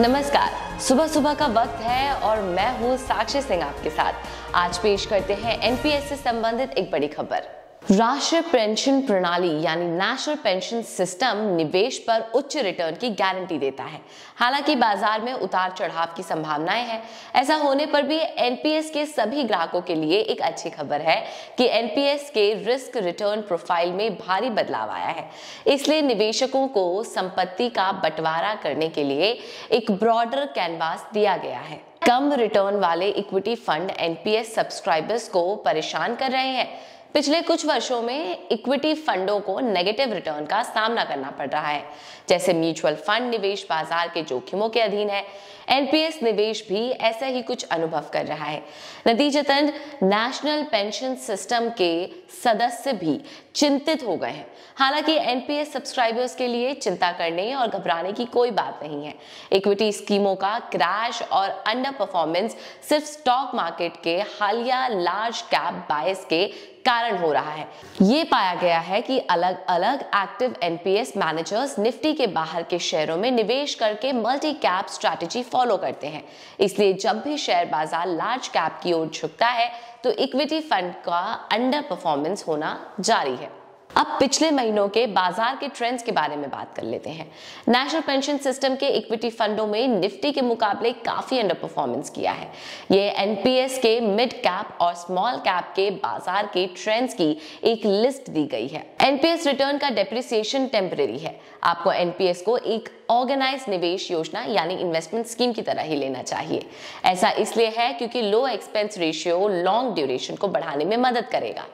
नमस्कार, सुबह सुबह का वक्त है और मैं हूँ साक्षी सिंह आपके साथ। आज पेश करते हैं एनपीएस से संबंधित एक बड़ी खबर। राष्ट्रीय पेंशन प्रणाली यानी नेशनल पेंशन सिस्टम निवेश पर उच्च रिटर्न की गारंटी देता है। हालांकि बाजार में उतार चढ़ाव की संभावनाएं हैं। ऐसा होने पर भी एनपीएस के सभी ग्राहकों के लिए एक अच्छी खबर है कि एनपीएस के रिस्क रिटर्न प्रोफाइल में भारी बदलाव आया है। इसलिए निवेशकों को संपत्ति का बंटवारा करने के लिए एक ब्रॉडर कैनवास दिया गया है। कम रिटर्न वाले इक्विटी फंड एनपीएस सब्सक्राइबर्स को परेशान कर रहे हैं। पिछले कुछ वर्षों में इक्विटी फंडों को नेगेटिव रिटर्न का सामना करना पड़ रहा है। जैसे म्यूचुअल फंड निवेश बाजार के जोखिमों के अधीन है, एनपीएस निवेश भी ऐसा ही कुछ अनुभव कर रहा है। नतीजतन नेशनल पेंशन सिस्टम के सदस्य भी चिंतित हो गए हैं। हालांकि एनपीएस सब्सक्राइबर्स के लिए चिंता करने और घबराने की कोई बात नहीं है। इक्विटी स्कीमों का क्रैश और अंडर परफॉर्मेंस सिर्फ स्टॉक मार्केट के हालिया लार्ज कैप बायस के कारण हो रहा है। ये पाया गया है कि अलग अलग एक्टिव एनपीएस मैनेजर्स निफ्टी के बाहर के शेयरों में निवेश करके मल्टी कैप स्ट्रैटेजी फॉलो करते हैं। इसलिए जब भी शेयर बाजार लार्ज कैप की ओर झुकता है तो इक्विटी फंड का अंडर परफॉर्मेंस होना जारी है। अब पिछले महीनों के बाजार के ट्रेंड्स के बारे में बात कर लेते हैं। नेशनल पेंशन सिस्टम के इक्विटी फंडों में निफ्टी के मुकाबले काफी अंडर परफॉर्मेंस किया है। ये एनपीएस के मिड कैप और स्मॉल कैप के बाजार के ट्रेंड्स की एक लिस्ट दी गई है। एनपीएस रिटर्न का डेप्रिसिएशन टेम्परेरी है। आपको एनपीएस को एक ऑर्गेनाइज निवेश योजना यानी इन्वेस्टमेंट स्कीम की तरह ही लेना चाहिए। ऐसा इसलिए है क्योंकि लो एक्सपेंस रेशियो लॉन्ग ड्यूरेशन को बढ़ाने में मदद करेगा।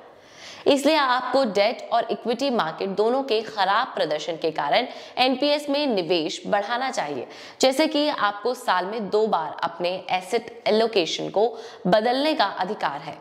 इसलिए आपको डेट और इक्विटी मार्केट दोनों के खराब प्रदर्शन के कारण एनपीएस में निवेश बढ़ाना चाहिए। जैसे कि आपको साल में 2 बार अपने एसेट एलोकेशन को बदलने का अधिकार है।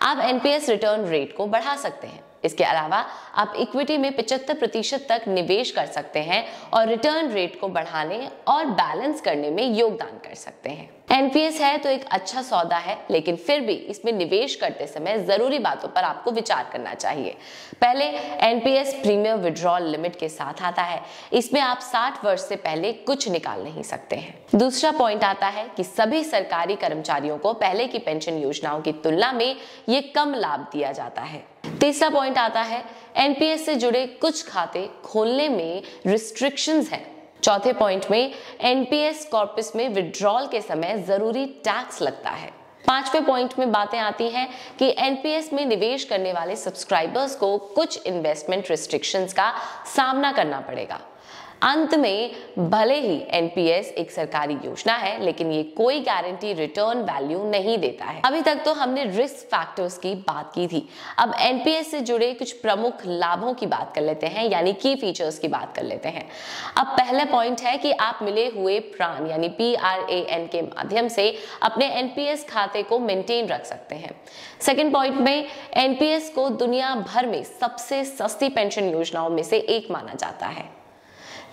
आप एनपीएस रिटर्न रेट को बढ़ा सकते हैं। इसके अलावा आप इक्विटी में 75% तक निवेश कर सकते हैं और रिटर्न रेट को बढ़ाने और बैलेंस करने में योगदान कर सकते हैं। एनपीएस है तो एक अच्छा सौदा है, लेकिन फिर भी इसमें निवेश करते समय जरूरी बातों पर आपको विचार करना चाहिए। पहले एनपीएस प्रीमियम विड्रॉल लिमिट के साथ आता है। इसमें आप 60 वर्ष से पहले कुछ निकाल नहीं सकते हैं। दूसरा पॉइंट आता है कि सभी सरकारी कर्मचारियों को पहले की पेंशन योजनाओं की तुलना में ये कम लाभ दिया जाता है। तीसरा पॉइंट आता है एनपीएस से जुड़े कुछ खाते खोलने में रिस्ट्रिक्शंस हैं। चौथे पॉइंट में एनपीएस कॉर्पस में विड्रॉल के समय जरूरी टैक्स लगता है। पांचवें पॉइंट में बातें आती हैं कि एनपीएस में निवेश करने वाले सब्सक्राइबर्स को कुछ इन्वेस्टमेंट रिस्ट्रिक्शंस का सामना करना पड़ेगा। अंत में भले ही एनपीएस एक सरकारी योजना है, लेकिन ये कोई गारंटी रिटर्न वैल्यू नहीं देता है। अभी तक तो हमने रिस्क फैक्टर्स की बात की थी। अब एनपीएस से जुड़े कुछ प्रमुख लाभों की बात कर लेते हैं, यानी की फीचर्स की बात कर लेते हैं। अब पहला पॉइंट है कि आप मिले हुए प्रान यानी PRAN के माध्यम से अपने एनपीएस खाते को मेंटेन रख सकते हैं। सेकेंड पॉइंट में एनपीएस को दुनिया भर में सबसे सस्ती पेंशन योजनाओं में से एक माना जाता है।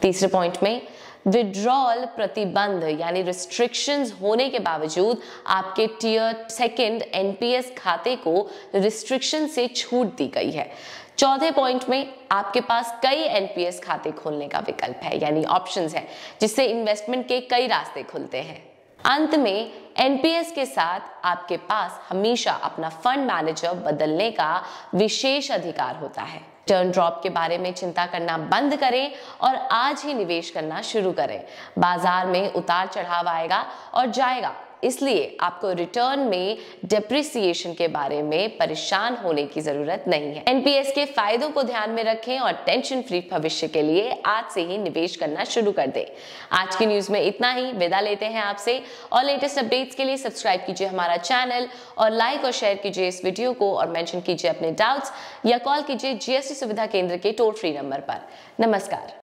तीसरे पॉइंट में विड्रॉल प्रतिबंध यानी रिस्ट्रिक्शंस होने के बावजूद आपके टियर सेकंड एनपीएस खाते को रिस्ट्रिक्शन से छूट दी गई है। चौथे पॉइंट में आपके पास कई एनपीएस खाते खोलने का विकल्प है, यानी ऑप्शंस है, जिससे इन्वेस्टमेंट के कई रास्ते खुलते हैं। अंत में एनपीएस के साथ आपके पास हमेशा अपना फंड मैनेजर बदलने का विशेष अधिकार होता है। टर्न ड्रॉप के बारे में चिंता करना बंद करें और आज ही निवेश करना शुरू करें। बाजार में उतार चढ़ाव आएगा और जाएगा, इसलिए आपको रिटर्न में डेप्रिसिएशन के बारे में परेशान होने की जरूरत नहीं है। एनपीएस के फायदों को ध्यान में रखें और टेंशन फ्री भविष्य के लिए आज से ही निवेश करना शुरू कर दें। आज की न्यूज में इतना ही। विदा लेते हैं आपसे और लेटेस्ट अपडेट्स के लिए सब्सक्राइब कीजिए हमारा चैनल और लाइक और शेयर कीजिए इस वीडियो को और मेंशन कीजिए अपने डाउट्स या कॉल कीजिए जीएसटी सुविधा केंद्र के टोल फ्री नंबर पर। नमस्कार।